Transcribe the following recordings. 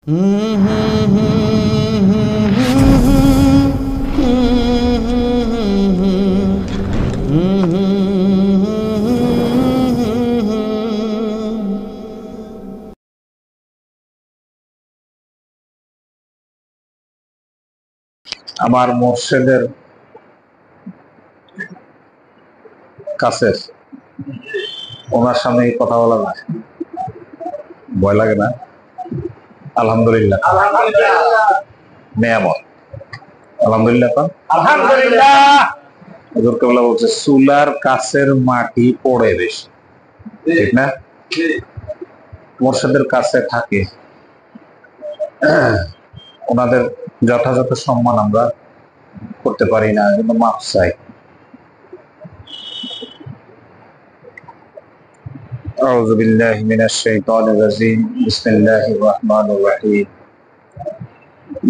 আমার মুর্শিদের কাছে ওনার সামনে কথা বলা যায়, ভয় লাগে না? আলহামদুলিল্লাহ, নেয়ামত আলহামদুলিল্লাহ। হুজুর কেবলা বলছে চুলার কাছের মাটি পড়ে বেশি, ঠিক না? মুর্শিদের কাছে থাকে, ওনাদের যথাযথ সম্মান আমরা করতে পারি না, কিন্তু মাপ চাই। আউযু বিল্লাহি মিনাশ শাইতানির রাজিম। বিসমিল্লাহির রহমানির রহিম।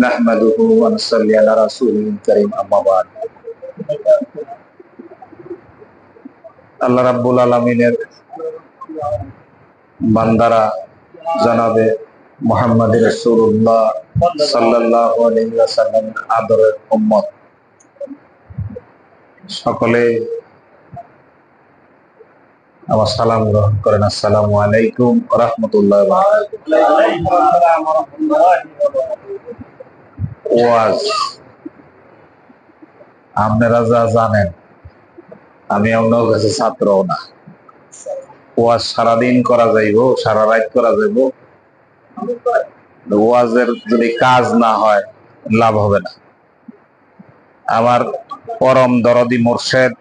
নাহমাদুহু ওয়া নুসাল্লি আলা রাসূলিল কারীম, আম্মা বা'দ। আল্লাহ রাব্বুল আলামিনের বান্দারা জনাবে মুহাম্মদ রাসূলুল্লাহ সাল্লাল্লাহু আলাইহি ওয়াসাল্লামের আদরের উম্মত, সকলে আমার সালাম গ্রহণ করেন। আসসালামু আলাইকুম ওয়া রাহমাতুল্লাহি ওয়া বারাকাতুহু। ওয়াজ আপনারা যা জানেন, আমি আপনার কাছে ছাত্রও না। ওয়াজ সারাদিন করা যাইব, সারা রাত করা যাইব, ওয়াজের যদি কাজ না হয় লাভ হবে না। আমার পরম দরদি মুর্শিদ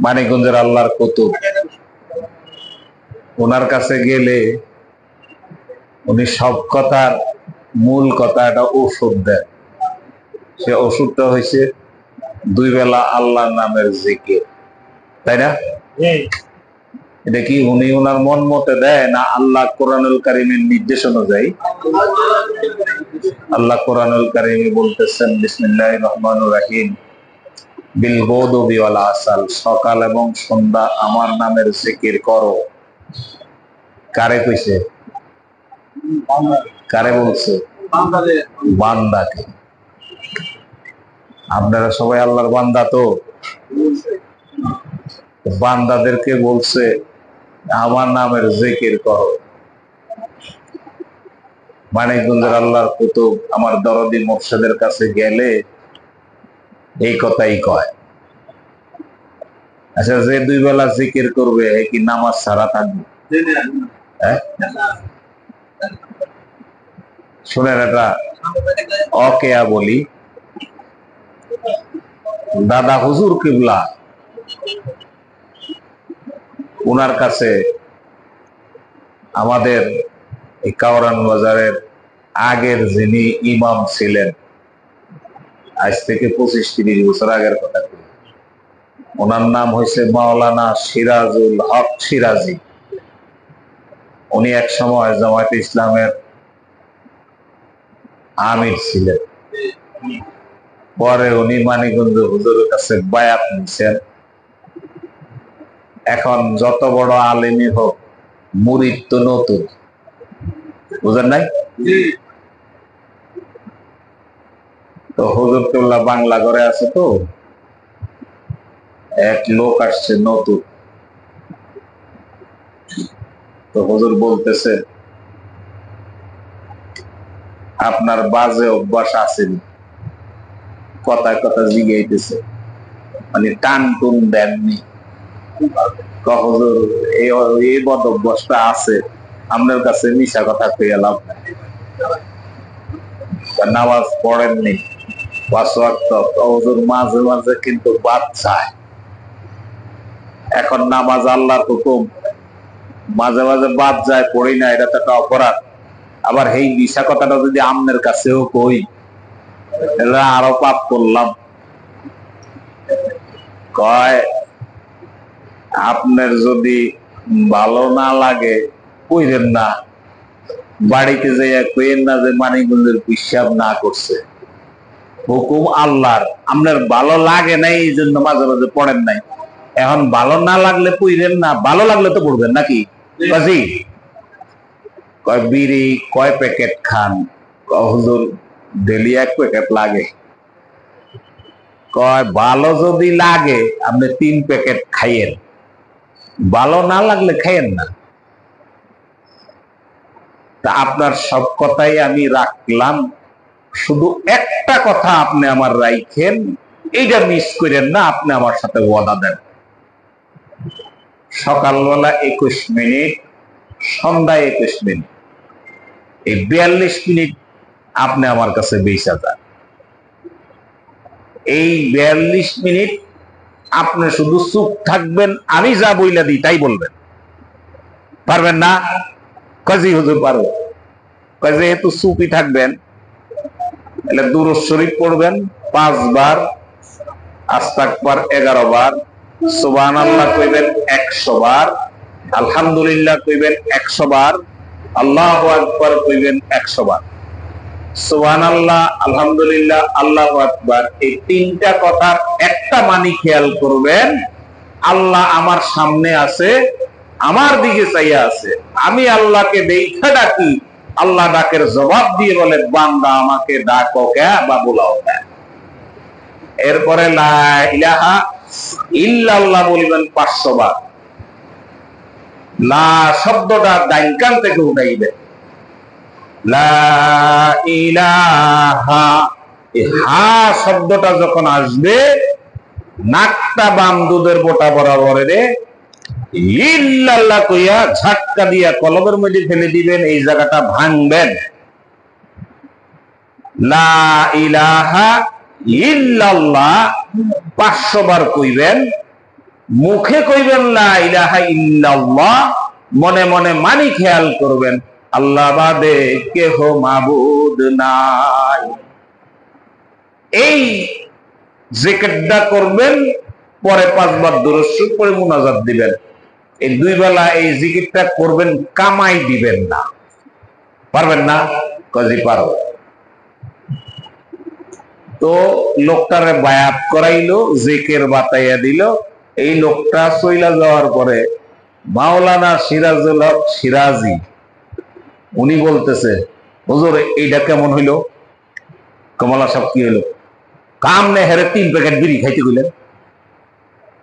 মানিকগঞ্জের আল্লাহর কুতুব, ওনার কাছে গেলে উনি সব কথার মূল কথা একটা ওষুধ দেন। সে ওষুধটা হয়েছে দুই বেলা আল্লাহর নামের জিকির, তাই না? এটা কি উনি ওনার মন মতে দেয়, না আল্লাহ কোরআনুল কারীমের নির্দেশ অনুযায়ী? আল্লাহ কোরআনুল কারীমে বলতেছেন, বিসমিল্লাহির রহমানির রহিম, বিল গুদুবি ওয়াল আসাল, সকাল এবং সন্ধ্যা আমার নামের জিকির করো। কারে কইছে? কারে বলছে? বান্দাকে। আপনারা সবাই আল্লাহর বান্দা, তো বান্দাদেরকে বলছে আমার নামের জিকির করো। মানিকগঞ্জের আল্লাহর কুতুব আমার দরদি মুর্শিদের কাছে গেলে এই কথাই কয়। আচ্ছা, যে দুই বেলা জিকির করবে কি নামাজ ছাড়া থাকবে? শুনেন, এটা অকেয়া বলি। দাদা হুজুর কিবলা, উনার কাছে আমাদের এই কাওরান বাজারের আগের যিনি ইমাম ছিলেন, আজ থেকে 25-30 বছর আগের কথা, ওনার নাম হয়েছে মাওলানা সিরাজুল হক সিরাজি। উনি এক সময় জামায়াতে ইসলামের আমির ছিলেন। পরে উনি মানিকগঞ্জ হুজুরের কাছে বায়াত নিছেন। এখন যত বড় আলেমই হোক, মুরিদ তো নতুন, বুঝেন নাই? তো হুজুর কেবলা বাংলা ঘরে আছে, তো এক লোক আসছে নতুন। তো হুজুর বলতেছে, আপনার বাজে অভ্যাস আসেনি? কথায় কথা জিগাইতেছে, মানে টান টুন দেননি? হুজুর এই বদ অভ্যাসটা আছে, আপনার কাছে মিশা কথা কইয়া লাভ নাই। নামাজ পড়েননি 5 ওয়াক্ত? হুজুর মাঝে মাঝে কিন্তু বাদ চায়। এখন নামাজ আল্লাহর হুকুম, মাঝে মাঝে বাদ যায়, পড়ি না, এটা তো একটা অপরাধ। আবার এই মিশা কথাটা যদি আপনার কাছেও কই, এটা আরো পাপ করলাম। কয়, আপনার যদি ভালো না লাগে কইরেন না, বাড়িতে যাইয়া কইেন না যে মানিকগঞ্জের পিসাব না করছে, হুকুম আল্লাহর। আপনার ভালো লাগে নাই, এই জন্য মাঝে মাঝে পড়েন নাই। এখন ভালো না লাগলে পড়বেন না, ভালো লাগলে তো পড়বেন নাকি? কয় বিড়ি কয় প্যাকেট খান? হুজুর ডেলি 1 প্যাকেট লাগে। কয় ভালো যদি লাগে আপনি 3 প্যাকেট খাইয়েন, ভালো না লাগলে খাইয়েন না। তা আপনার সব কথাই আমি রাখলাম, শুধু একটা কথা আপনি আমার রাখেন, এইটা মিস করেন না, আপনি আমার সাথে ওয়াদা দেন। সকালবেলা 21 মিনিট, সন্ধ্যায় 21 মিনিট, এই 42 মিনিট আপনি আমার কাছে 20,000। এই 42 মিনিট আপনি শুধু চুপ থাকবেন, আমি যা বইলা দিই তাই বলবেন। পারবেন না? কাজী হুজুর পারো। যেহেতু চুপই থাকবেন, তাহলে দুরূদ শরীফ পড়বেন 5 বার, আস্তাগফার 11 বার, সুবহানাল্লাহ কইবেন 100 বার, আলহামদুলিল্লাহ কইবেন 100 বার, আল্লাহু আকবার কইবেন 100 বার। সুবহানাল্লাহ, আলহামদুলিল্লাহ, আল্লাহু আকবার, এই 3টা কথার একটা মানি খেয়াল করবেন। আল্লাহ আমার সামনে আছে, আমার দিকে চাইয়া আছে, আমি আল্লাহকে দেখা ডাকি, আল্লাহ ডাকের জবাব দিয়ে বলে বান্দা আমাকে ডাকো কে বা বুলাও কে। এরপরে লা ইলাহা ইল্লাল্লাহ বলবেন 500 বার। লা শব্দটা ডাইন কান থেকে উঠাইবেন। লা ইলাহা, এই হা শব্দটা যখন আসবে নাকটা বাম দুধের বোটা বরাবর রে ইল্লাল্লাহ কইয়া ঝাটকা দিয়া কলমের মধ্যে ফেলে দিবেন, এই জায়গাটা ভাঙবেন। লা ইলাহা ইল্লাল্লাহ 500 বার কইবেন, মুখে কইবেন লা ইলাহা ইল্লাল্লাহ, মনে মনে মানি খেয়াল করবেন আল্লাহ বাদে কেহ মাবুদ নাই। এই জিকিরটা করবেন, পরে 5 বার দুরূদ শরীফ পড়ে মুনাজাত দিবেন। এই 2 বেলা এই জিকিরটা করবেন, কামাই দিবেন না। পারবেন না? কাজী পারো। তো লোকটারে বায়াত করাইলো, জিকির বাতাইয়া দিল। এই লোকটা চইলা যাওয়ার পরে মাওলানা সিরাজুল হক সিরাজি উনি বলতেছে, হুজুর এইটা কেমন হইলো? কমলা সাহেব কি হইলো? কামনে হেরে 3 প্যাকেট বিড়ি খাইতে গেলেন।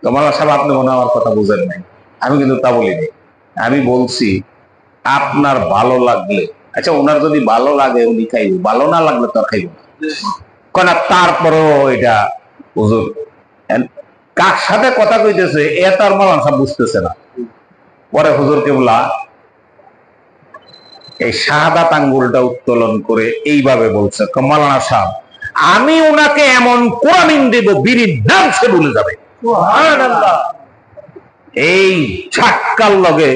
কমলা সাহেব আপনি মনে আমার কথা বুঝেন নাই, আমি কিন্তু তা বলিনি। আমি বলছি আপনার ভালো লাগলে, আচ্ছা ওনার যদি ভালো লাগে উনি খাইব, ভালো না লাগলে তো আর খাইব না। তারপরেও এটা হুজুর কার সাথে কথা কইতেছে এ তার মাওলানা সাহেব বুঝতেছে না। পরে হুজুর কেবলা এই শাহাদাত আঙ্গুলটা উত্তোলন করে এইভাবে বলছে, মাওলানা সাহেব আমি ওনাকে এমন কোরআন দেব বিড়ির নাম সে ভুলে যাবে। এই ঝাটকার লগে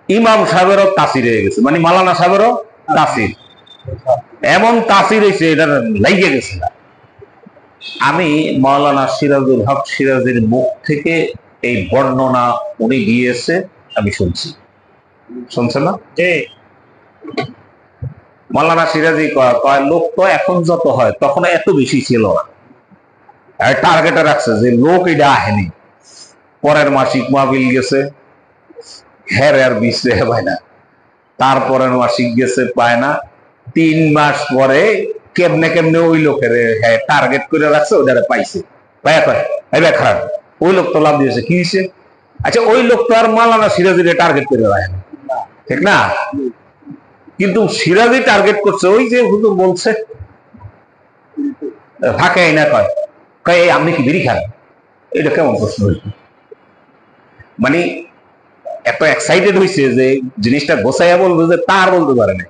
ইমাম সাহেবেরও তাসির হয়ে গেছে, মানে মাওলানা সাহেবেরও তাসির, এমন তাসির হয়েছে এটা লাইগে গেছে না। আমি মাওলানা সিরাজুল হক সিরাজের মুখ থেকে এই বর্ণনা উনি দিয়েছে, আমি শুনছি। শুনছে না? মাওলানা সিরাজি কয় লোক তো এখন যত হয় তখন এত বেশি ছিল না, টার্গেটে রাখছে যে লোক এটা আহেনি। পরের মাসিক মাহফিল গেছে, হের আর বিচরে পায় না, তারপরের মাসিক গেছে পায় না, 3 মাস পরে কেমনে কেমনে ওই লোকের টার্গেট করে রাখছে, ওটারে পাইছে, পায়া কয় এবার খারাপ ওই লোক তো লাভ দিয়েছে, কি হয়েছে? আচ্ছা ওই লোক তো আর মাওলানা সিরাজিরে টার্গেট করে রাখে না, ঠিক না? কিন্তু সিরাজি টার্গেট করছে, ওই যে হুজুর বলছে ফাঁকে না, কয় কয় আপনি কি বিড়ি খান? এটা কেমন প্রশ্ন হইল? মানে এত এক্সাইটেড হয়েছে যে জিনিসটা গোছাইয়া বলবে যে তার বলতে পারে না।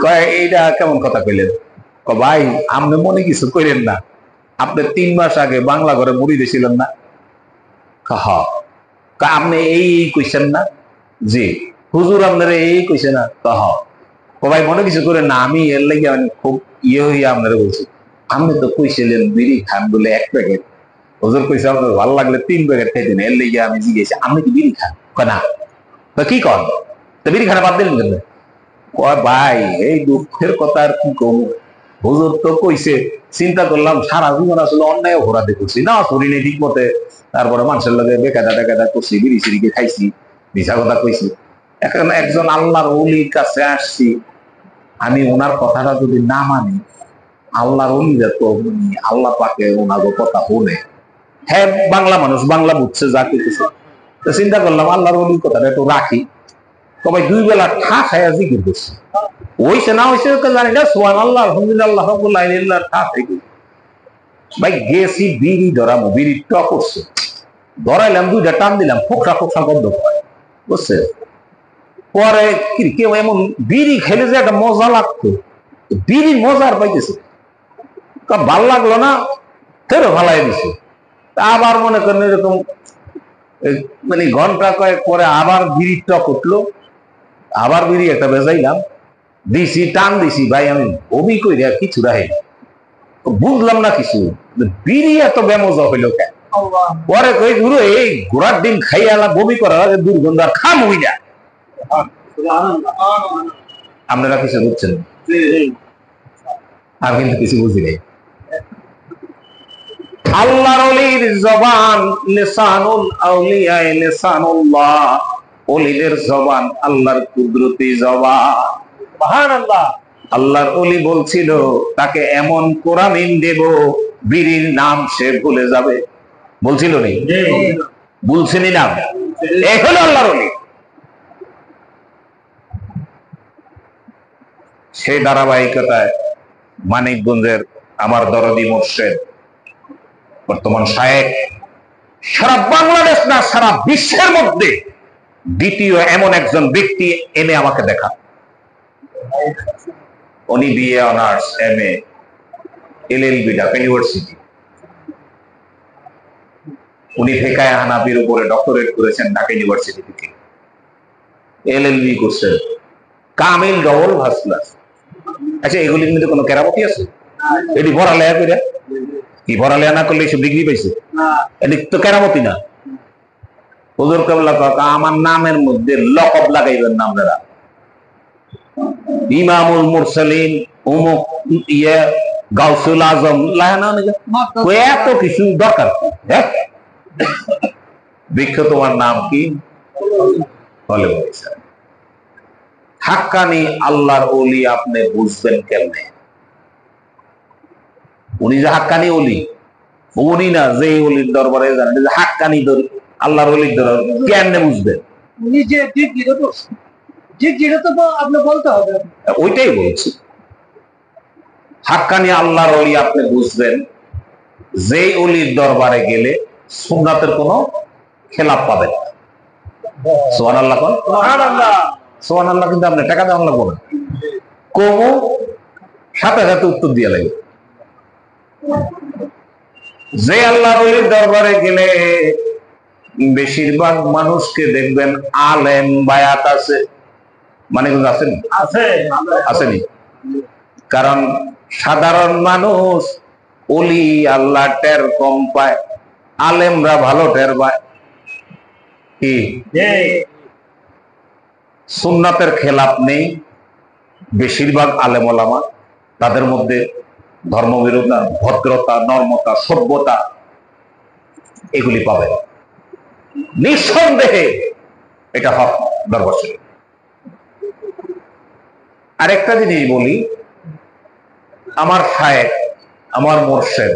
কয় এইটা কেমন কথা কইলেন? ভাই আপনি মনে কিছু কইলেন না, আপনি 3 মাস আগে বাংলা ঘরে মুড়ি দিয়েছিলেন না? আপনি এই কইছেন না? জি। হুজুর আপনারা এই কইছে না? ভাই মনে কিছু করেন না, আমি এর লাগে খুব ইয়ে হইয়া আপনারা বলছি, আপনি তো কইছিলেন বিড়ি খান বলে 1 প্যাকেট, হুজুর কইছে আপনার ভালো লাগলে 3 প্যাকেট খাইতেন, এর লেগে আমি জিজ্ঞেস আপনি কি বিড়ি খান? না। কি কন? তো বিড়ি খানা বাদ দিলেন কেন? ভাই এই দুঃখের কথা আর কি কম, হুজুর তো কইছে, চিন্তা করলাম সারা জীবন আসলে অন্যায় ঘোরাতে করছি না, করি নেই ঠিক মতে, তারপরে মানুষের লগে বেকাদা টেকাদা করছি, বিড়ি সিড়িকে খাইছি, মিশা কথা কইছি, এখন একজন আল্লাহর ওলির কাছে আসছি, আমি ওনার কথাটা যদি না মানি, আল্লাহর ওলিরা তো আল্লাহ পাকে ওনার কথা শুনে। হ্যাঁ, বাংলা মানুষ, বাংলা বুঝছে যা কিছু। তো চিন্তা করলাম আল্লাহর ওলির কথাটা একটু রাখি। তবে 2 বেলা ঠা খাইয়া জিকির করছি, হইছে না হইছে জানি না। সুবহানাল্লাহ, আলহামদুলিল্লাহ, লা ইলাহা ইল্লাল্লাহ, ঠা খাই ভাই। গেছি বিড়ি ধরাবো, বিড়ি টক করছে, ধরাইলাম, 2টা টান দিলাম, ফোকসা ফোকসা গন্ধ হয়, বুঝছে। পরে কেউ এমন বিড়ি খেলে যে একটা মজা লাগতো, বিড়ি মজার পাইতেছে, ভাল লাগলো না, ফেরো ভালাই দিছে। আবার মনে করেন এরকম মানে ঘন্টা কয়েক পরে আবার বিড়ির টক উঠলো, আবার বিড়ি একটা বেজাইলাম, দিছি, টান দিছি ভাই, আমি বমি করি আর কিছু রাখি, বুঝলাম না কিছু, বিড়ি এত বেমজা হইলো কেন। পরে কই গুরু, এই ঘোড়ার ডিম খাইয়া বমি করার আগে দুর্গন্ধ আর খাম হই না। আপনারা কিছু বুঝছেন, আর কিন্তু কিছু বুঝি নাই। আল্লাহর ওলির জবান লিসানুল আউলিয়া লিসানুল্লাহ, ওলিদের জবান আল্লাহর কুদরতি জবান। সুবহানাল্লাহ। আল্লাহর ওলি বলছিল তাকে এমন কোরআন দেব, বীরির নাম সে ভুলে যাবে। বলছিল নি? বলছেনই না। এই হলো আল্লাহর ওলি। সেই ধারাবাহিকতায় মানিকগঞ্জের আমার দরদি মুর্শেদ, বর্তমান শায়েখ, সারা বাংলাদেশ না সারা বিশ্বের মধ্যে দ্বিতীয় এমন একজন ব্যক্তি এনে আমাকে দেখা। উনি BA honours, MA, LLB Dhaka university. উনি ফিকায়ে হানাফির উপরে ডক্টরেট করেছেন ঢাকা ইউনিভার্সিটি থেকে, এলএলবি করছেন, কামিল ডবল ফার্স্ট ক্লাস। আচ্ছা, এগুলির মধ্যে কোনো কেরামতি আছে? এটি পড়ালেখা করে কি, পড়ালেখা না করলে এসব ডিগ্রি পাইছে? এটি তো কেরামতি না। হুজুর কেবলা আমার নামের মধ্যে লকব লাগাইবেন না আপনারা, ইমামুল মুরসালিন, অমুক ইয়ে, গাউসুল আজম, এত কিছু দরকার। বৃক্ষ তোমার নাম কি? বলে হাক্কানি আল্লাহর ওলি আপনি বুঝবেন কেমনে? উনি যে হাক্কানি ওলি, উনি না যে ওলির দরবারে জানেন যে হাক্কানি আল্লাহর ওলির দরবার কেমনে বুঝবেন? উনি যে আপনি বলতে হবে, ওইটাই বলছি। হাক্কানি আল্লাহর ওলি আপনি বুঝবেন যে ওলির দরবারে গেলে সুন্নাতের কোনো খেলাপ পাবেন না। সুবহানাল্লাহ কোন? সুবহানাল্লাহ। সুবহানাল্লাহ কিন্তু আপনি টাকা দেওয়া লাগবে না, কমু সাথে সাথে উত্তর দিয়ে লাগে। যে আল্লাহর ওলির দরবারে গেলে বেশিরভাগ মানুষকে দেখবেন আলেম বায়াত আছে, মানে আসেনি? আসেনি। কারণ সাধারণ মানুষ ওলি আল্লাহ টের কম পায়, আলেমরা ভালো টের পায়। কি সুন্নাতের খেলাপ নেই, বেশিরভাগ আলেম ওলামা, তাদের মধ্যে ধর্মবিরোধতা, ভদ্রতা, নর্মতা, সভ্যতা এগুলি পাবে নিঃসন্দেহে। এটা হক দরবার শরীফ। আরেকটা জিনিস বলি, আমার শায়েখ, আমার মুর্শেদ,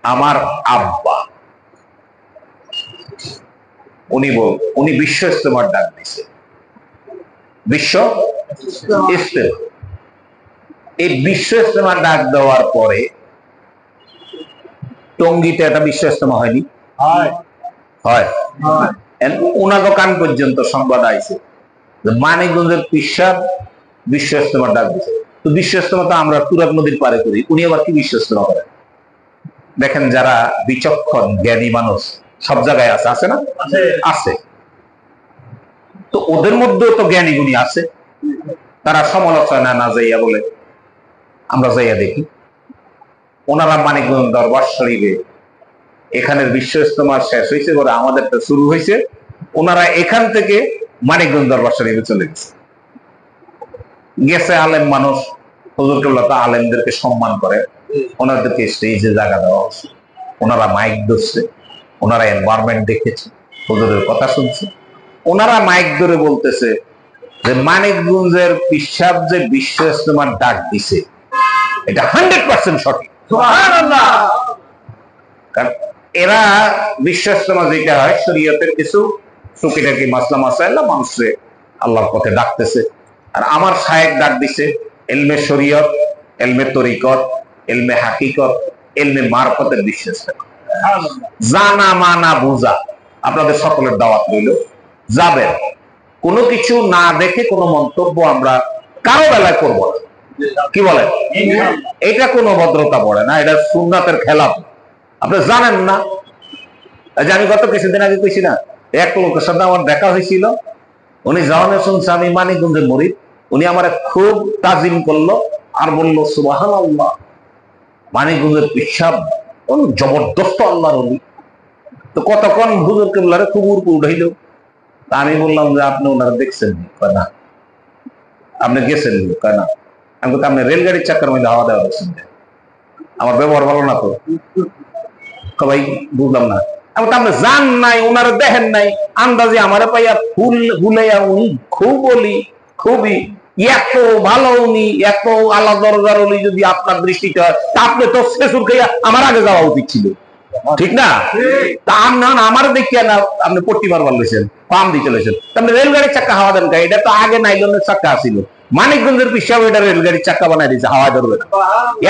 আমার আব্বা, উনি বিশ্ব ইস্তেমার ডাক দিছে। বিশ্ব ইস্তেমা, এই বিশ্ব ইস্তেমার ডাক দেওয়ার পরে টঙ্গীতে একটা বিশ্ব ইস্তেমা হয়নি? হয়। উনাগো কান পর্যন্ত সংবাদ আইছে যে মানিকগঞ্জের পিসাব বিশ্ব ইস্তেমার ডাক দিছে। তো বিশ্ব ইস্তেমা তো আমরা তুরাগ নদীর পারে করি, উনি আবার কি বিশ্ব ইস্তেমা করেন? দেখেন, যারা বিচক্ষণ জ্ঞানী মানুষ সব জায়গায় আছে, আছে না? আছে। তো ওদের মধ্যেও তো জ্ঞানী গুণী আছে, তারা সমালোচনা না যাইয়া বলে আমরা যাইয়া দেখি। ওনারা মানিকগঞ্জ দরবার শরীফে এখানের বিশ্ব ইস্তেমা শেষ হয়েছে, বলে আমাদেরটা শুরু হয়েছে, ওনারা এখান থেকে মানিকগঞ্জ দরবার শরীফে চলে গেছে। আলেম মানুষ, হুজুর কেবলা তো আলেমদেরকে সম্মান করে, ওনাদেরকে স্টেজে জায়গা দেওয়া হচ্ছে, ওনারা মাইক ধরছে, ওনারা এনভায়রনমেন্ট দেখেছে, হুজুরের কথা শুনছে, ওনারা মাইক ধরে বলতেছে যে মানিকগঞ্জের পিসাব যে বিশ্ব ইজতেমার ডাক দিছে এটা 100% সঠিক। সুবহানাল্লাহ। কারণ এরা বিশ্ব ইজতেমা যেটা হয় শরীয়তের কিছু টুকিটাকি মাসলা মাসাইলা মানুষে আল্লাহর পথে ডাকতেছে, আর আমার শায়েখ ডাক দিছে ইলমে শরীয়ত, ইলমে তরিকত, ইলমে হাকিকত, ইলমে মারফতের বিশ্ব ইজতেমা। জানা মানা বুঝা আপনাদের সকলের দাওয়াত রইল, যাবেন। কোনো কিছু না দেখে কোনো মন্তব্য আমরা কারো বেলায় করবো না, কি বলেন? এটা কোনো ভদ্রতা পড়ে না, এটা সুন্নাতের খেলাফ। আপনি জানেন না যে আমি গত কিছুদিন আগে কইছি না, এক লোকের সাথে আমার দেখা হয়েছিল, উনি জানে শুনছে আমি মানিকগঞ্জের মুরিদ, উনি আমার খুব তাজিম করলো আর বললো সুবহানাল্লাহ, মানিকগঞ্জের পিসাব জবরদস্ত আল্লাহর ওলি। তো কতক্ষণ হুজুর কেবলারে খুব উড়পু উঠাইল। আমি বললাম যে আপনি ওনারা দেখছেন না, আপনি গেছেন না? আমি বলতে আপনি রেলগাড়ির চাকার মধ্যে হাওয়া দেওয়া দেখছেন, আমার ব্যবহার ভালো না তো? সবাই বুঝলাম না। আমি তো আপনি জান নাই, ওনারা দেখেন নাই, আন্দাজে আমার পাইয়া ফুল হুলাইয়া উনি খুব বলি, খুবই এত ভালো উনি, এত আলা দরজার উনি যদি আপনার দৃষ্টিতে হয়, তা আপনি তো শেষুর খাইয়া আমার আগে যাওয়া উচিত ছিল, ঠিক না? তা আমার দেখিয়া না আপনি পট্টি মারবার লইছেন, পাম দিতে লইছেন, আপনি রেলগাড়ির চাক্কা হাওয়া দেন গায়ে, এটা তো আগে নাইলনের চাক্কা আসিল। মানিকগঞ্জের পিসাব এটা রেলগাড়ির চাক্কা বানাই দিয়েছে, হাওয়া ধরবে না।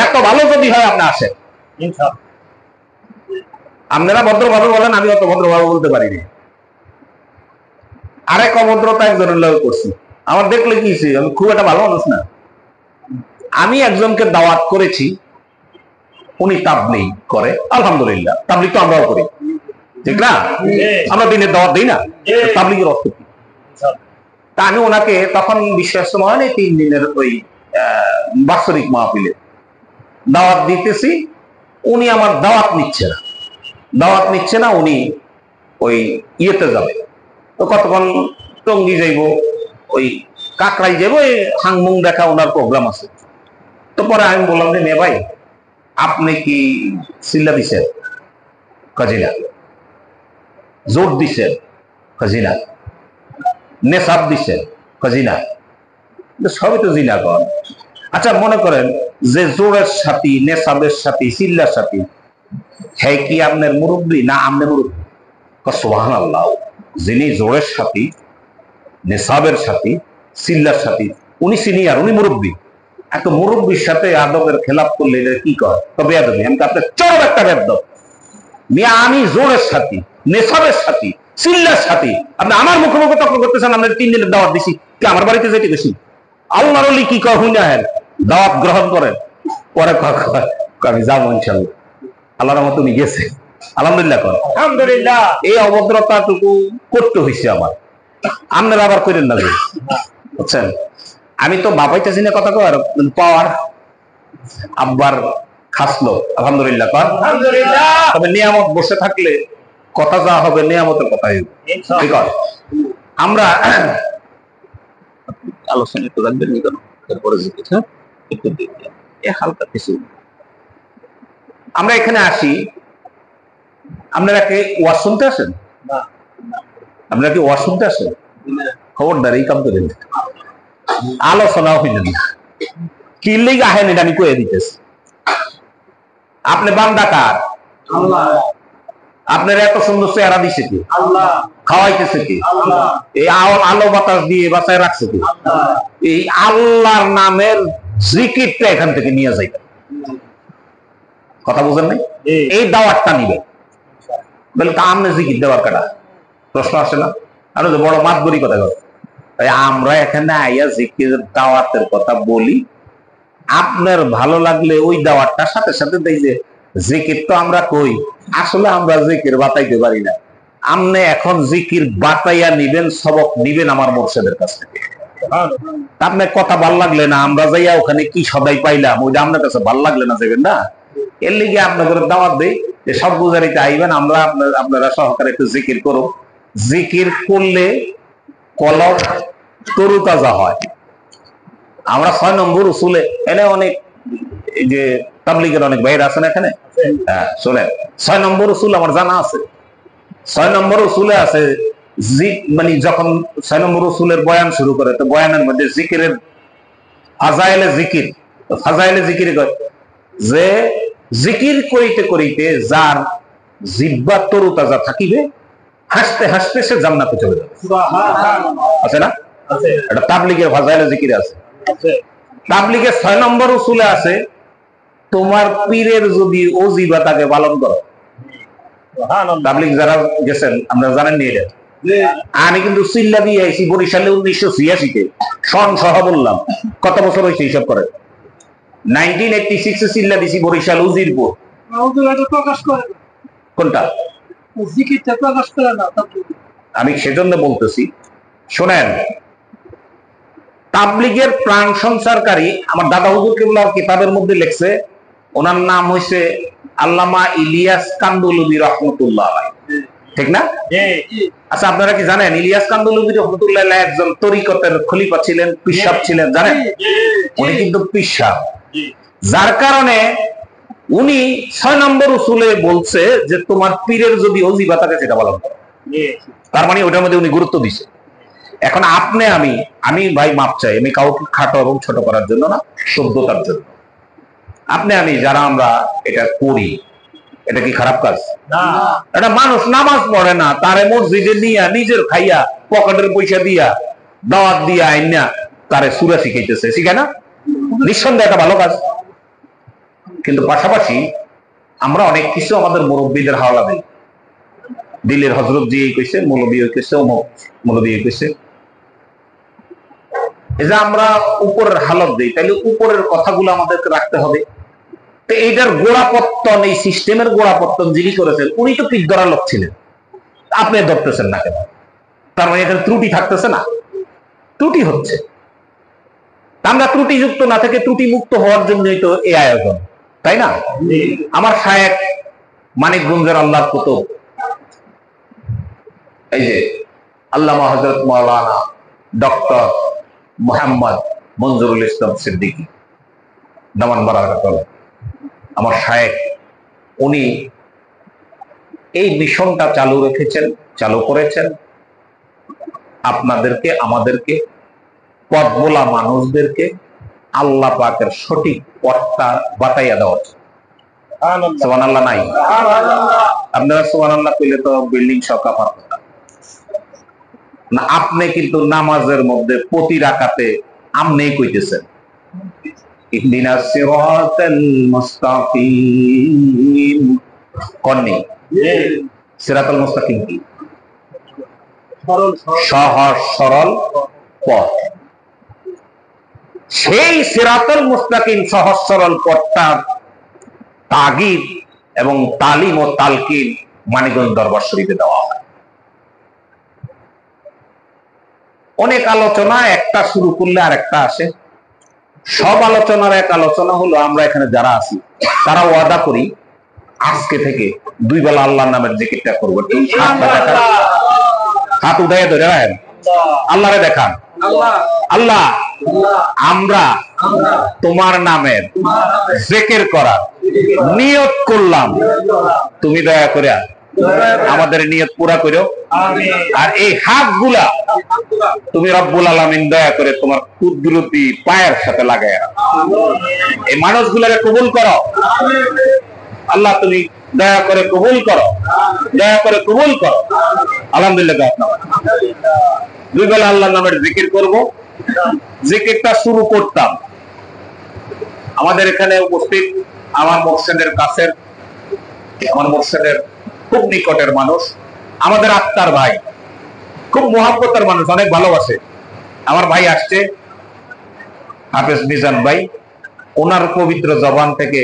এত ভালো যদি হয় আপনি আসেন। আপনারা ভদ্রভাবে বলেন, আমি অত ভদ্রভাবে বলতে পারিনি। আরেক অভদ্রতা একজনের লোক করছি, আমার দেখলে কি আমি খুব একটা ভালো মানুষ না। আমি একজনকে দাওয়াত করেছি, উনি তাবলীগ করে, আলহামদুলিল্লাহ, তাবলীগ তো আমরাও করি, ঠিক না? আমরা দিনের দাওয়াত দিই না, তাবলীগের অর্থ কি? তা আমি ওনাকে তখন বিশ্বাস হয় 3 দিনের ওই বাৎসরিক মাহফিলে দাওয়াত দিতেছি, উনি আমার দাওয়াত নিচ্ছে না, উনি ওই ইয়েতে যাবে, তো কতক্ষণ টঙ্গি যাইব, ওই কাকড়াই যাবো, ওই হাংমুং দেখা ওনার প্রোগ্রাম আছে। তো পরে আমি বললাম যে মে ভাই আপনি কি সিল্লা দিচ্ছেন? কাজিনা। জোর দিচ্ছেন? কাজিনা। নেশাব দিচ্ছেন? কাজিনা। সবই তো জিনা কর। আচ্ছা মনে করেন যে জোরের সাথী, নেশাবের সাথী, সিল্লার সাথী, হ্যাঁ কি আপনার মুরব্বী না আমনে মুরব্বী? সুবহানাল্লাহ, যিনি জোরের সাথী, নেশাবের সাথী, সিল্লার সাথী, উনি সিনিয়র, উনি মুরব্বী। এত মুরব্বীর সাথে আদবের খেলাপ করলে এটা কি কয়? তবে আদবি আমি তো আপনার চরম একটা বেদব। আমি জোরের সাথী, নেশাবের সাথী, সিল্লার সাথী, আপনি আমার মুখোমুখি তর্ক করতেছেন। আমরা 3 দিনের দাওয়াত দিছি, কি আমার বাড়িতে যেতে গেছি? আল্লাহর ওলি কি কয় হুইনা হেন দাওয়াত গ্রহণ করেন, পরে আমি যাবো ইনশাআল্লাহ। আল্লাহর রহমতে উনি গেছে, আলহামদুলিল্লাহ। আলহামদুলিল্লাহ। এই অভদ্রতাটুকু করতে হয়েছে আমার, আপনারা আবার করেন না, বুঝছেন? আমি তো বাবাইতেছি না কথা কর পাওয়ার, আব্বার খাসলো, আলহামদুলিল্লাহ। তবে নিয়ামত বসে থাকলে কথা যা হবে নিয়ামতের কথাই হবে, ঠিক আছে? আমরা আলোচনা একটু রাখবেন, তারপরে হালকা কিছু আমরা এখানে আসি। আপনারা কি ওয়াজ শুনতে আসেন? আপনারা কি ওয়াজ শুনতে আসেন? খবরদার এই কাম করেন, আলোচনাও হইলেন না। কি লিগ আহেন এটা আমি কয়ে দিতেছি। আপনি বান্দা কার? আল্লাহ। আপনার এত সুন্দর চেহারা দিছে কি? আল্লাহ। খাওয়াইতেছে কি? আল্লাহ। এই আলো বাতাস দিয়ে বাঁচায় রাখছে কি? আল্লাহ। এই আল্লাহর নামের জিকিরটা এখান থেকে নিয়ে যাইবেন, কথা বুঝেন নাই? এই দাওয়াতটা নিবে বলে তা আমনে জিকির দেওয়ার কাটা প্রশ্ন আসে না? আর বড় মাতবরি কথা বল। আমরা এখানে আইয়া জিকিরের দাওয়াতের কথা বলি, আপনার ভালো লাগলে ওই দাওয়াতটার সাথে সাথে দেই যে জিকির তো আমরা কই, আসলে আমরা জিকির বাতাইতে পারি না। আপনি এখন জিকির বাতাইয়া নিবেন, সবক নিবেন আমার মুর্শিদের কাছ থেকে। আপনার কথা ভাল লাগলে না, আমরা যাইয়া ওখানে কি সদাই পাইলাম ওইটা আপনার কাছে ভাল লাগলে না যাবেন না। এর লিগে আপনাদের দাওয়াত দেই যে সব গুজারিতে আইবেন, আমরা আপনারা সহকারে একটু জিকির করো। জিকির করলে কলব তরুতাজা হয়। আমরা 6 নম্বর উসুলে এনে অনেক এই যে তাবলীগের অনেক ভাইরা আছেন এখানে, হ্যাঁ শোনেন, 6 নম্বর উসুল আমার জানা আছে। 6 নম্বর উসুলে আছে মানে যখন 6 নম্বর রসুলের বয়ান শুরু করে, তো বয়ানের মধ্যে জিকিরের আজাইলে জিকির, ফাজাইলে জিকির যে জিকির করিতে করিতে যার জিহ্বা তরুতাজা থাকিবে, হাসতে হাসতে সে জান্নাতে চলে যাবে। আছে না? এটা তাবলীগের ফাজাইলে জিকির আছে। তাবলীগের 6 নম্বর উসুলে আছে, তোমার পীরের যদি ওজিবা তাকে পালন করো। তাবলীগ যারা গেছেন আমরা জানেননি এটা। আমি কিন্তু চিল্লা দিয়ে আইছি বরিশালে 1986-তে সন সহ বললাম। কত বছর হয়েছে হিসাব করে? 1986-এ চিল্লা দিছি বরিশাল উজিরপুর। কোনটা? আমি সেজন্য বলতেছি, শোনেন, তাবলীগের প্রাণ সঞ্চারকারী আমার দাদা হুজুর কিবলা কিতাবের মধ্যে লিখছে, ওনার নাম হইছে আল্লামা ইলিয়াস কান্দুলুবি রহমতুল্লাহ, ঠিক না? আচ্ছা, আপনারা কি জানেন ইলিয়াস কান্দুলুবি রহমতুল্লাহ একজন তরিকতের খলিফা ছিলেন, পিসাব ছিলেন, জানেন? উনি কিন্তু পিসাব, যার কারণে উনি 6 নম্বর উসুলে বলছে যে তোমার পীরের যদি ওজিবা থাকে সেটা পালন করো। তার মানে ওটার মধ্যে উনি গুরুত্ব দিছে। এখন আপনি আমি ভাই মাপ চাই, আমি কাউকে খাটো এবং ছোট করার জন্য না, সভ্যতার জন্য। আমি যারা আমরা এটা করি, এটা কি খারাপ কাজ? এটা মানুষ নামাজ পড়ে না, তারে মসজিদে নিয়া নিজের খাইয়া পকেটের পয়সা দিয়া দাওয়াত দিয়া আইনা তারে সূরা শিখাইতেছে, শিখে না? নিঃসন্দেহে এটা ভালো কাজ। কিন্তু পাশাপাশি আমরা অনেক কিছু আমাদের মুরব্বীদের হাওলা দিই। দিলের হজরত জি কইছে, মৌলবী কইছে, অমুক মৌলবী কইছে, এই যে আমরা উপরের হালত দিই, তাহলে উপরের কথাগুলো আমাদেরকে রাখতে হবে। তো এইটার গোড়াপত্তন, এই সিস্টেমের গোড়াপত্তন যিনি করেছেন উনি তো পিক ধরার লোক ছিলেন, আপনি ধরতেছেন না কেন? তার মানে এখানে ত্রুটি থাকতেছে না? ত্রুটি হচ্ছে। আমরা ত্রুটিযুক্ত না থেকে ত্রুটি মুক্ত হওয়ার জন্যই তো এই আয়োজন, তাই না? আমার শায়েখ মানিকগঞ্জের আল্লাহর কুতুব, এই যে আল্লামা হযরত মাওলানা ডক্টর মুহাম্মদ মনজুরুল ইসলাম সিদ্দিকী দামান বারাকাতুহু, আমার শায়েখ, উনি এই মিশনটা চালু করেছেন আপনাদেরকে, আমাদেরকে, পথ ভোলা মানুষদেরকে আল্লাহ পাকের সঠিক পথটা বাতাইয়া দেওয়া। সুবহানাল্লাহ নাই? আপনারা সুবহানাল্লাহ কইলে তো বিল্ডিং সকাপ না। আপনি কিন্তু নামাজের মধ্যে প্রতি রাকাতে আমনেই কইতেছেন ইহদিনাস সিরাতাল মুস্তাকিম। কোননি? সিরাতাল মুস্তাকিম কি? সহজ সরল পথ। সেই সিরাতাল মুস্তাকিম সহজ সরল পথটা তাগিদ এবং তালিম ও তালকিন মানিকগঞ্জ দরবার শরীফে দেওয়া হয়। অনেক আলোচনা একটা শুরু করলে আর একটা আসে। সব আলোচনার এক আলোচনা হলো, আমরা এখানে যারা আছি তারা ওয়াদা করি আজকে থেকে 2 বেলা আল্লাহর নামের জিকিরটা করবো। হাত উঠাইয়া ধরে রাখেন, আল্লাহরে দেখান, আল্লাহ আমরা তোমার নামের জিকির করার নিয়ত করলাম, তুমি দয়া করে আমাদের নিয়ত পুরা করো। আর এই হাতগুলা তুমি রব্বুল আলামিন দয়া করে তোমার কুদরতি পায়ের সাথে লাগায়া এই মানুষগুলাকে কবুল করো। আল্লাহ তুমি দয়া করে কবুল করো, দয়া করে কবুল করো। আলহামদুলিল্লাহ, 2 বেলা আল্লাহর নামের জিকির করব। জিকিরটা শুরু করতাম, আমাদের এখানে উপস্থিত আমার মুর্শিদের কাছের, আমার মুর্শিদের খুব নিকটের মানুষ, আমাদের আত্মার ভাই, খুব মহব্বতের মানুষ, অনেক ভালোবাসে। আমার ভাই আসছে, হাফেজ মিজান ভাই, ওনার পবিত্র জবান থেকে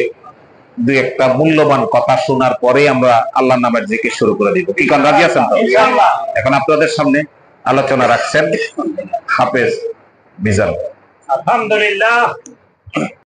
2 একটা মূল্যবান কথা শোনার পরে আমরা আল্লাহর নামের জিকির শুরু করে দিব। কি কারণ রাজি আছেন তো? এখন আপনাদের সামনে আলোচনা রাখছেন হাফেজ মিজান। আলহামদুলিল্লাহ।